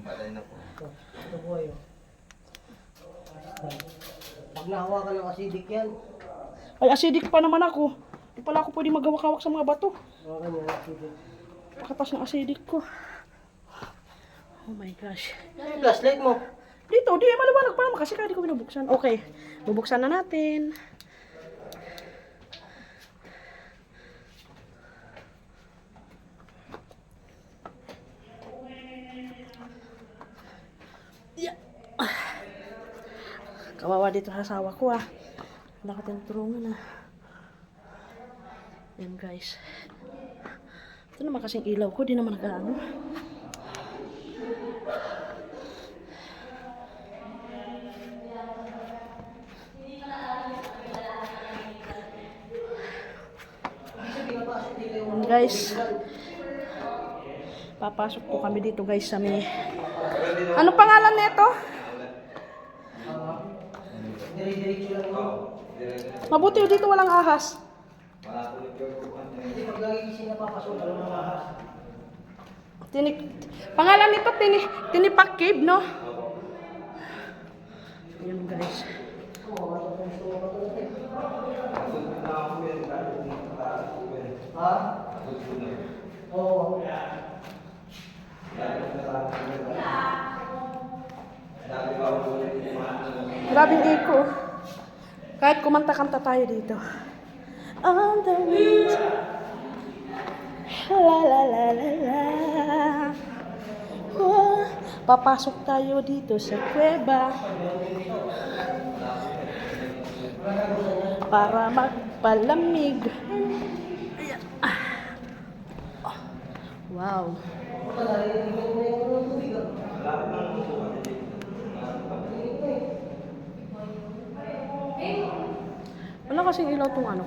Patay na po. Ito po ayo. Pag nahawakan ng acidic yan, Ay, acidic pa naman ako. Di pala ako pwede magawak-hawak sa mga bato. hawakan ng acidic. Pakatas ng acidic ko. Oh my gosh. Ano yung flashlight mo? Dito, di maliwanag pa naman kasi kaya di ko binubuksan. Okay, bubuksan na natin. Yeah. Kawawa dito sa asawa ko ah. Wala ka tinutulungan ah. Yan guys. Ito naman kasing ilaw ko, di naman nag-ano. Yan guys. Papasok po kami dito guys sa may... Ano pangalan nito? Dire-diretso lang mo. Mabuti dito walang ahas. Hindi, pag nagigising na papasok, alam mo na ahas. Pangalan nito Tinipak Cave, no? Yan guys. Ha? Oo. Grabing echo. Kahit kumanta-kanta tayo dito. On the wind. La la la la la. Oh, papasok tayo dito sa kuweba. Para magpalamig. Ayan. Oh. Wow. Wala kasing ilaw tong ano.